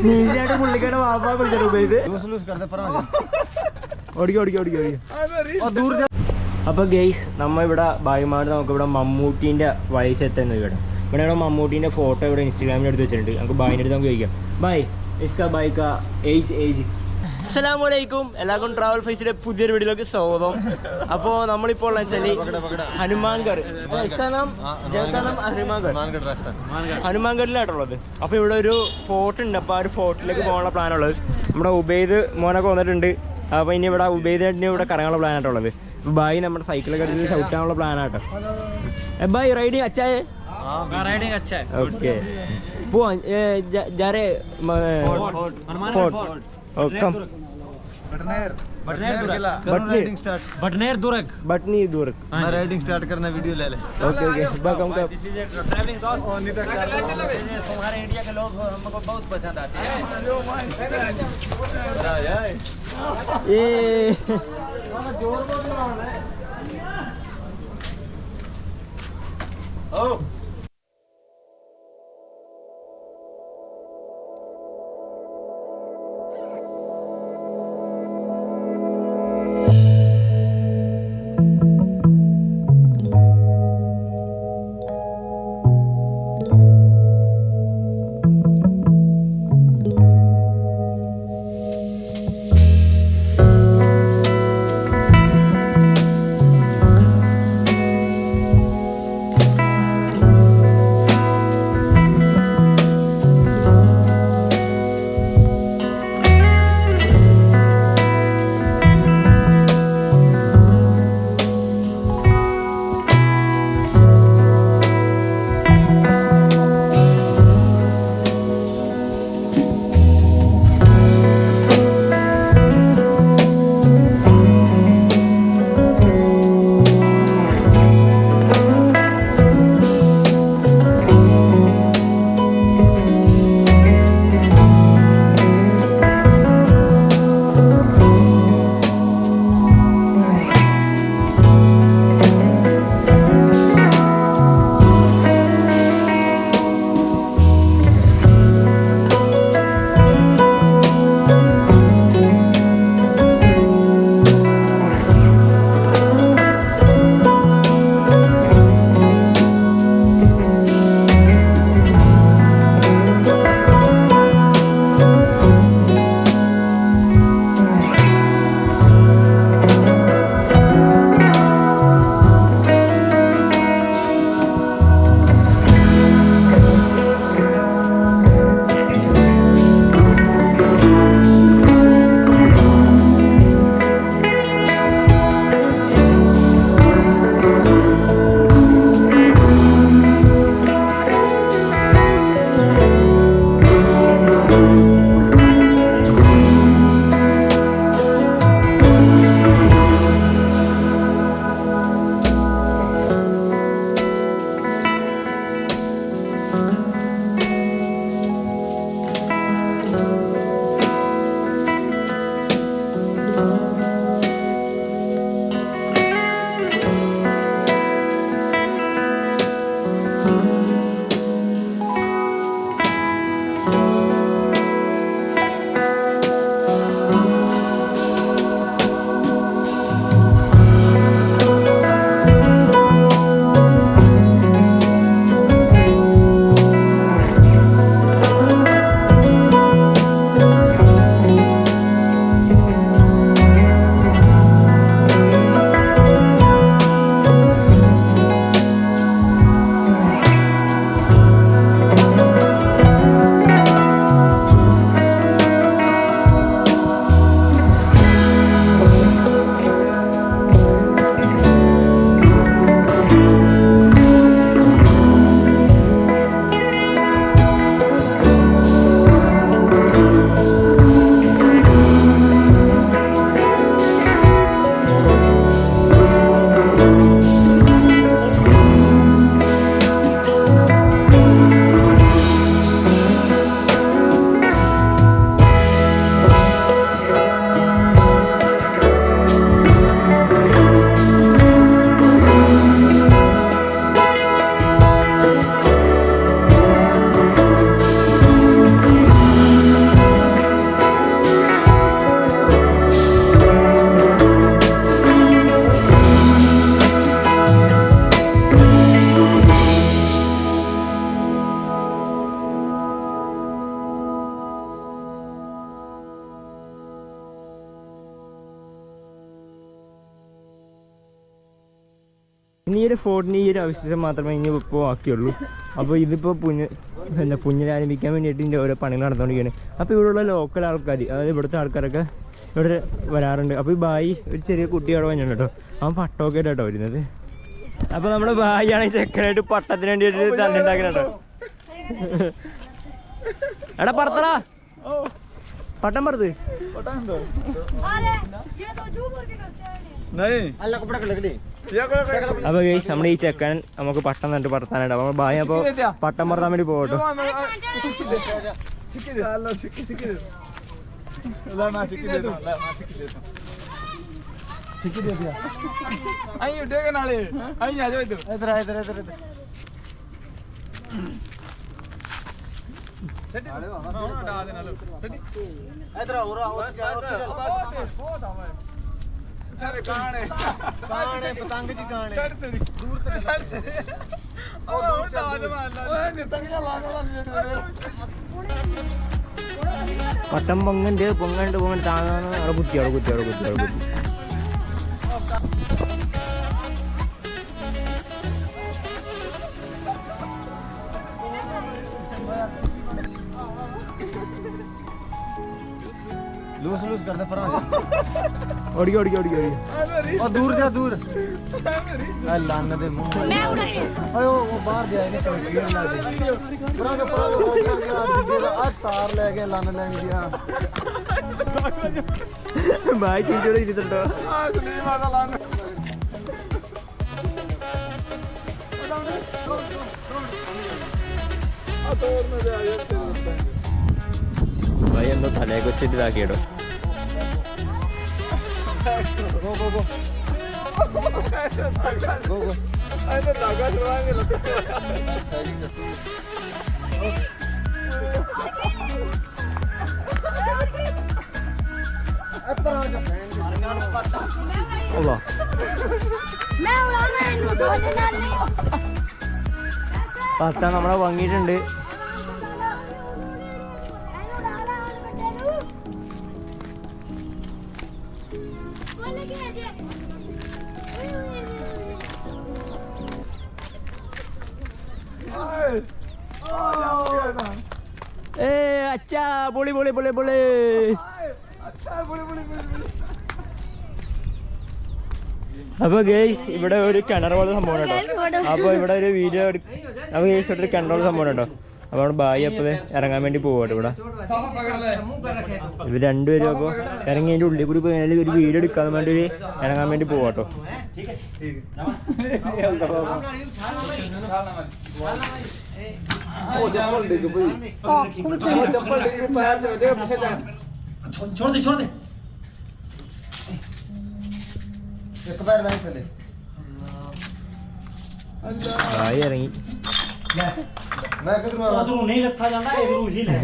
നീശായിട്ട് പുള്ളിക്കാരുടെ വാപ്പാ കുറിച്ചാണ് ഉപയോഗിച്ച്. അപ്പൊ ഗെയ്സ് നമ്മ ഇവിടെ ഭായിമാട് നമുക്കിവിടെ മമ്മൂട്ടീൻ്റെ വയസ്സെത്തുന്ന ഇവിടെ മമ്മൂട്ടീൻ്റെ ഫോട്ടോ ഇവിടെ ഇൻസ്റ്റാഗ്രാമിൽ എടുത്ത് വെച്ചിട്ടുണ്ട്. നമുക്ക് ബായിൻ്റെ അടുത്ത് നമുക്ക് ചോദിക്കാം. ബായ് ഇസ്കാ ബായ് കാ ഏജ്. അസ്സലാമു അലൈക്കും, എല്ലാവർക്കും ട്രാവൽ ഫേസിന്റെ പുതിയൊരു വീഡിയോയിലേക്ക് സ്വാഗതം. അപ്പോൾ നമ്മളിപ്പോൾ വെച്ചാല് ഹനുമാൻഗഡിലായിട്ടുള്ളത്. അപ്പോൾ ഇവിടെ ഒരു ഫോർട്ട് ഉണ്ട്. അപ്പോൾ ആ ഒരു ഫോർട്ടിലേക്ക് പോകാനുള്ള പ്ലാനുള്ളത്. നമ്മുടെ ഉബൈദ് മോനൊക്കെ വന്നിട്ടുണ്ട്. അപ്പോൾ ഇനി ഇവിടെ ഉബൈദിനെ ഇവിടെ കറങ്ങാനുള്ള പ്ലാനായിട്ടുള്ളത്. ബായി നമ്മുടെ സൈക്കിളൊക്കെ എടുത്ത് ചവിട്ടാനുള്ള പ്ലാനാട്ടോ. ബായ് റൈഡിങ് അച്ചായേ? ഓക്കെ പോവാ. बटनेर दुर्ग मैं राइडिंग स्टार्ट करना वीडियो ले ले. Okay this is a travelling दोस्त. तुम्हारे इंडिया के लोग हमको बहुत पसंद आते हैं. ये ओ ഇനി ഈ ഒരു ഫോർട്ടിന് ഈ ഒരു അവശേഷം മാത്രമേ ഇനി ഇപ്പോൾ ബാക്കിയുള്ളൂ. അപ്പോൾ ഇതിപ്പോൾ പുനരാരംഭിക്കാൻ വേണ്ടിയിട്ട് ഇതിൻ്റെ ഓരോ പണികൾ നടന്നുകൊണ്ടിരിക്കുകയാണ്. അപ്പോൾ ഇവിടെയുള്ള ലോക്കൽ ആൾക്കാർ, അതായത് ഇവിടുത്തെ ആൾക്കാരൊക്കെ ഇവിടെ വരാറുണ്ട്. അപ്പോൾ ഈ ബായി ഒരു ചെറിയ കുട്ടി അവിടെ വന്നിട്ടുണ്ട് കേട്ടോ. അവൻ പട്ടമൊക്കെ ആയിട്ടോ വരുന്നത്. അപ്പോൾ നമ്മുടെ ബായിയാണ് ഈ ചെക്കനായിട്ട് പട്ടത്തിന് വേണ്ടിയിട്ട് തല്ലുണ്ടാക്കുന്നത് കേട്ടോ. എടാ പറത്തടാ, പട്ടം പറത്ത്. അപ്പൊ നമ്മുടെ ഈ ചെക്കൻ നമുക്ക് പട്ടം തന്നിട്ട് പറത്താനായിട്ട് അപ്പൊ ബായി അപ്പൊ പട്ടം പറത്താൻ വേണ്ടി പോകട്ടോ. പട്ടം പൊങ്ങണ്ട് താങ്ങാണ് അവിടെ കുത്തി. लूस कर दे पर ओडियो और दूर जा दूर लाने दे मुंह मैं उड़ा अयो वो बाहर गया नहीं कर गिर ना दे पूरा के पूरा हो गया आज तार ले के लाने लेने दिया भाई की जोड़ी इधर हां सुनी मारा लाने आ तोड़ में दे आया भाई എന്തോ തലയെ കൊച്ചിട്ട് ഇതാക്കിയിടോ. പത്ത നമ്മളെ വാങ്ങിയിട്ടുണ്ട്. अच्छा बोले അപ്പോൾ ഗേയ്സ് ഇവിടെ ഒരു കിണർ പോലെ സംഭവം കേട്ടോ. അപ്പോൾ ഇവിടെ ഒരു വീഡിയോ അപ്പോൾ ഗേയ്സ് ഇവിടെ ഒരു കിണർ പോലെ സംഭവം കേട്ടോ. അപ്പോൾ അവിടെ ബായി അപ്പോൾ ഇറങ്ങാൻ വേണ്ടി പോകട്ടോ. ഇവിടെ ഇവർ രണ്ടുപേരും അപ്പോൾ ഇറങ്ങി അതിൻ്റെ ഉള്ളിൽ കൂടി പോയി ഒരു വീഡിയോ എടുക്കാൻ വേണ്ടി ഇറങ്ങാൻ വേണ്ടി പോകട്ടോ. छोड़ दे एक बार नहीं चले ബായി ഇറങ്ങി. मैं किधर में उधर नहीं रखा जाता है, इधर ही ले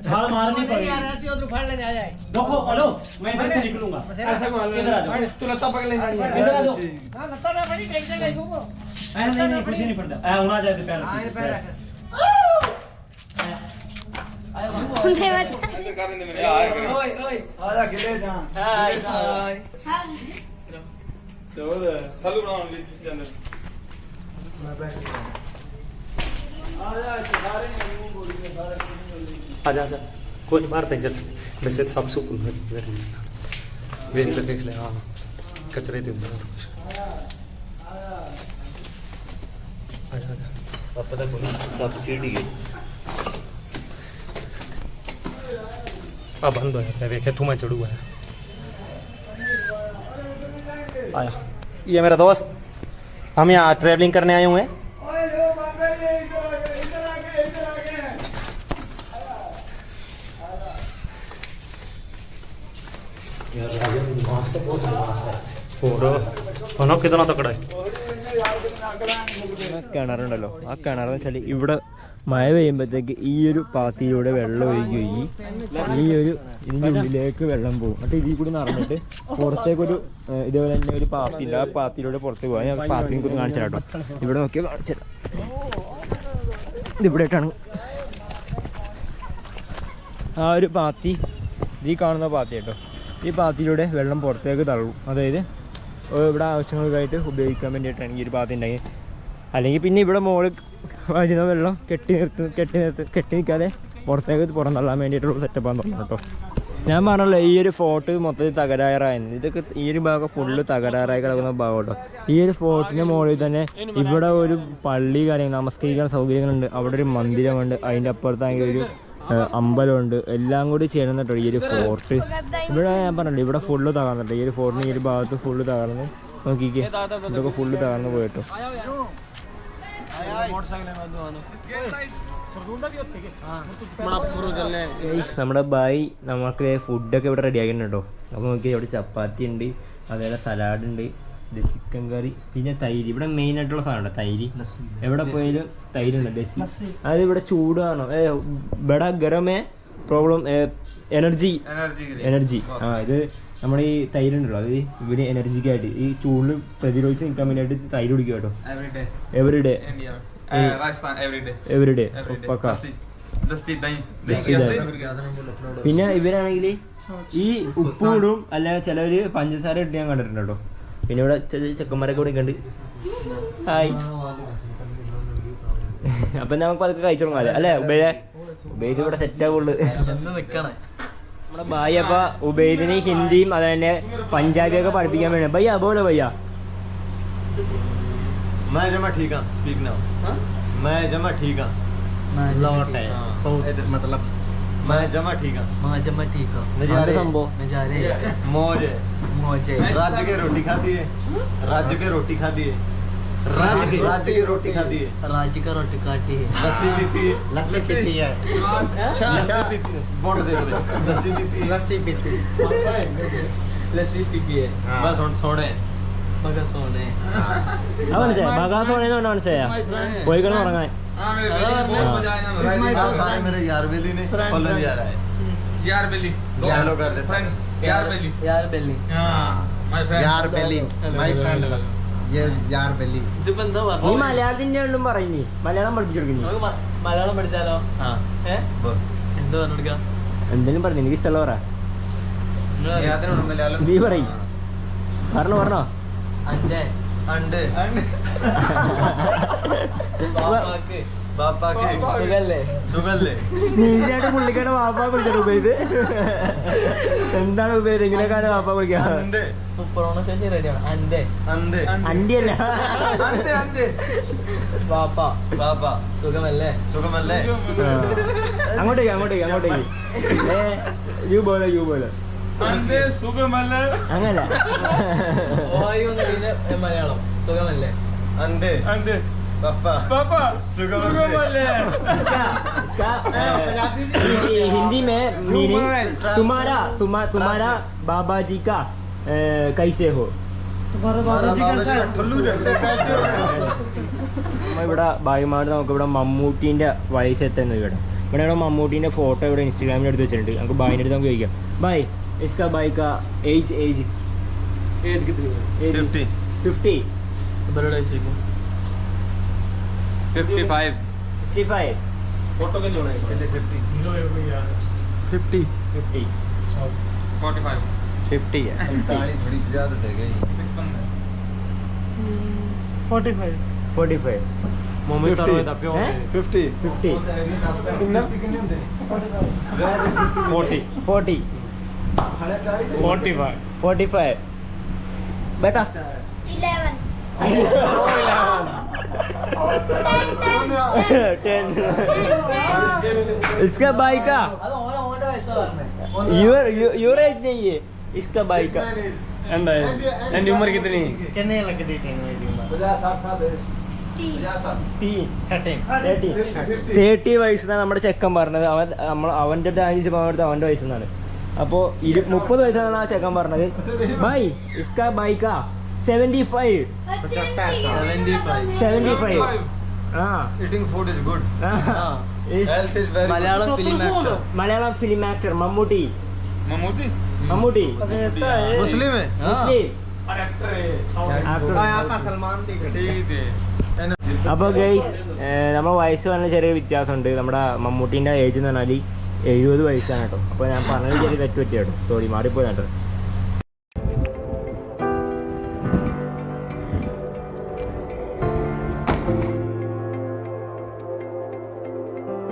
छाल मारनी पड़ेगी यार, ऐसे उधर फाड़ लेने आ जाए. देखो हेलो मैं इधर से निकलूंगा, ऐसे मार ले. इधर आ जाओ, तू लत्ता पकड़ ले. इधर आ जाओ. हां लत्ता ना पड़ी कैसे गई वो नहीं कुछ नहीं पड़ता. आ होना जाए पैर पैर आए बाबू ओए ओए आजा गिरे जा. हाय हाय चल चालू बनाओ ली अंदर मैं बैठ आजा कोई मारते हैं जल्द वैसे सब सुख वेट देख ले. हाँ कचरे दे आजा पता सब सीढ़ी है बंद हो जाता है. देखे तू मैं चढ़ू है. आया ये मेरा दोस्त, हम यहाँ ट्रैवलिंग करने आए हुए हैं. कितना तकड़ा है കിണറുണ്ടല്ലോ. ആ കിണറെന്ന് വെച്ചാൽ ഇവിടെ മഴ പെയ്യുമ്പോഴത്തേക്ക് ഈ ഒരു പാത്തിയിലൂടെ വെള്ളം ഒഴുകി ഈ ഒരു ഇതിൻ്റെ ഉള്ളിലേക്ക് വെള്ളം പോകും. എന്നിട്ട് ഇതിൽ കൂടി നടന്നിട്ട് പുറത്തേക്കൊരു ഇതേപോലെ തന്നെ ഒരു പാത്തിയുണ്ട്. ആ പാത്തിയിലൂടെ പുറത്ത് പോകാൻ ഞാൻ പാത്തി കൂടി കാണിച്ചു കേട്ടോ. ഇവിടെ നോക്കിയാൽ കാണിച്ചു തരാം. ഇതിവിടെ ആയിട്ടാണ് ആ ഒരു പാത്തി, ഈ കാണുന്ന പാത്തി കേട്ടോ. ഈ പാത്തിയിലൂടെ വെള്ളം പുറത്തേക്ക് തള്ളും. അതായത് ഇവിടെ ആവശ്യങ്ങൾക്കായിട്ട് ഉപയോഗിക്കാൻ വേണ്ടിയിട്ടാണ് ഈ ഒരു ഭാഗത്ത് ഉണ്ടായി. അല്ലെങ്കിൽ പിന്നെ ഇവിടെ മുകളിൽ വരുന്ന വെള്ളം കെട്ടി നിൽക്കാതെ പുറത്തേക്ക് പുറന്തള്ളാൻ വേണ്ടിയിട്ടുള്ള സെറ്റപ്പാന്ന് തോന്നുന്നു കേട്ടോ. ഞാൻ പറഞ്ഞല്ലോ ഈ ഒരു ഫോർട്ട് മൊത്തത്തിൽ തകരാറായിരുന്നു. ഇതൊക്കെ ഈ ഒരു ഭാഗം ഫുള്ള് തകരാറായി കിടക്കുന്ന ഭാഗം കേട്ടോ. ഈ ഒരു ഫോർട്ടിൻ്റെ മുകളിൽ തന്നെ ഇവിടെ ഒരു പള്ളി കാര്യങ്ങൾ നമസ്കരിക്കാൻ സൗകര്യങ്ങളുണ്ട്. അവിടെ ഒരു മന്ദിരമുണ്ട്, അതിൻ്റെ അപ്പുറത്താണെങ്കിൽ ഒരു അമ്പലമുണ്ട്. എല്ലാം കൂടി ചെയ്യണം കേട്ടോ ഈ ഒരു ഫോർട്ട്. ഇവിടെ ഞാൻ പറഞ്ഞല്ലോ ഇവിടെ ഫുള്ള് തകർന്നിട്ടോ. ഈ ഒരു ഫോർട്ടിന് ഈ ഒരു ഭാഗത്ത് ഫുള്ള് തകർന്ന് നോക്കിക്കേ, ഇതൊക്കെ ഫുള്ള് തകർന്ന് പോയിട്ടോ. നമ്മുടെ ബായി നമുക്ക് ഫുഡൊക്കെ ഇവിടെ റെഡി ആക്കിയിട്ടുണ്ട് കേട്ടോ. അപ്പോൾ നോക്കിയാൽ ഇവിടെ ചപ്പാത്തി ഉണ്ട്, അതേപോലെ സലാഡ് ഉണ്ട്, ഇത് ചിക്കൻ കറി, പിന്നെ തൈര്. ഇവിടെ മെയിൻ ആയിട്ടുള്ള സാധനമുണ്ട് തൈര്. എവിടെ പോയാലും തൈരുണ്ട്. ലസ്സി അതായത് ഇവിടെ ചൂടാണോ ഇവിടെ ഗരമേ പ്രോബ്ലം എനർജി. ഇത് നമ്മുടെ ഈ തൈരുണ്ടല്ലോ അത് ഇവിടെ എനർജിക്കായിട്ട് ഈ ചൂടിൽ പ്രതിരോധിച്ച് നിൽക്കാൻ വേണ്ടിയിട്ട് തൈര് കുടിക്കുക കേട്ടോ. എവറിഡേ പക്ക. പിന്നെ ഇവരാണെങ്കിൽ ഈ ഉപ്പ് ഇടും, അല്ലെങ്കിൽ ചിലവര് പഞ്ചസാര ഇട്ട് ഞാൻ കണ്ടിട്ടുണ്ട് കേട്ടോ. പിന്നെ ഇവിടെ ചെക്കന്മാരൊക്കെ ഇവിടെ ഉണ്ട്. ഹായ്. അപ്പൊ നമുക്ക് അതൊക്കെ കഴിച്ചു തുടങ്ങാല്ലേ അല്ലേ? ഉബൈദ് ഇവിടെ സെറ്റാവുള്ളു. നമ്മുടെ ഭായി അപ്പൊ ഉബൈദിന് ഹിന്ദിയും അത് തന്നെ പഞ്ചാബിയൊക്കെ പഠിപ്പിക്കാൻ വേണ്ടി. ഭയ്യ ബോലോ ഭയ്യ. मैं जमा ठीक हां स्पीक नाउ मैं जमा ठीक हां लौट है सो मतलब मैं जमा ठीक हां नजारे मौज राज्य के रोटी खाती है राज्य के रोटी खाती है राज्य की रोटी खाती है राज्य का रोटी खाती है लस्सी पीती है अच्छा लस्सी पीती है बोल दे लस्सी पीती है लस्सी पीती है बस सोने മനസ്സിലായ പോയി കിടന്ന് ഉറങ്ങാൻ. सारे मेरे यार बेली ने कॉलेज जा रहा है यार बेली हेलो कर दे यार बेली माय फ्रेंड ये यार बेली നീ മലയാളത്തിന്റെ ഒന്നും പറയുന്നേ, മലയാളം പഠിപ്പിച്ചെടുക്കുന്നു. മലയാളം പഠിച്ചാലോ? എന്ത് പറഞ്ഞെടുക്കാം? എന്തെങ്കിലും പറഞ്ഞു, എനിക്ക് ഇഷ്ടമുള്ള പറ. നീ പറയും. പറഞ്ഞോ നീയായിട്ട് പുള്ളിക്കാരുടെ വാപ്പാ വിളിച്ചോ ഉപയോഗിച്ച്. എന്താണ് ഉപയോഗിച്ച് ഇങ്ങനെയൊക്കെ വാപ്പാ വിളിക്കാ? അണ്ടിയല്ല അങ്ങോട്ടേക്ക് യു ബോലോ അങ്ങനല്ല മലയാളം സുഖമല്ലേ? हिंदी में मीनिंग तुम्हारा बाबा जी का कैसे हो. ഇവിടെ ഭായിമാർ നമുക്ക് ഇവിടെ മമ്മൂട്ടീൻ്റെ വയസ്സെത്തുന്നത്. ഇവിടെ മമ്മൂട്ടീൻ്റെ ഫോട്ടോ ഇവിടെ ഇൻസ്റ്റാഗ്രാമിൽ എടുത്ത് വെച്ചിട്ടുണ്ട്. നമുക്ക് ഭായിൻ്റെ അടുത്ത് നമുക്ക് ചോദിക്കാം. ഭായ് इसका भाई का एज कितनी है? 50 55 फोटो के जोड़े 50 50 है थोड़ी ज्यादा दे गई 45 मोमेंट तो है 50 कितना 40 45 बेटा 11 10 इसका भाई का योर एज नहीं है इसका भाई का एंड उम्र कितनी कितने लगती है 30 വയസ്സെന്നാണ് നമ്മുടെ ചെക്കൻ പറഞ്ഞത്. അവൻ്റെ അവൻ്റെ വയസ്സെന്നാണ്. അപ്പോൾ 30 വയസ്സാണ് ആ ചെക്കൻ പറഞ്ഞത്. ബൈ ഇസ്കാ ബൈക്കാ 75 eating food is good health is very Malayalam film actor Mammootty मुस्लिम है അപ്പോൾ ഗൈസ് നമ്മുടെ വയസ്സ് പറഞ്ഞ ചെറിയ വ്യത്യാസമുണ്ട്. നമ്മുടെ മമ്മൂട്ടീൻ്റെ ഏജ് എന്ന് പറഞ്ഞാൽ 70 വയസ്സാണ് കേട്ടോ. അപ്പോൾ ഞാൻ പറഞ്ഞത് ചെറിയ തെറ്റ് പറ്റിയ കേട്ടോ. സോറി മാറിപ്പോയി കേട്ടോ.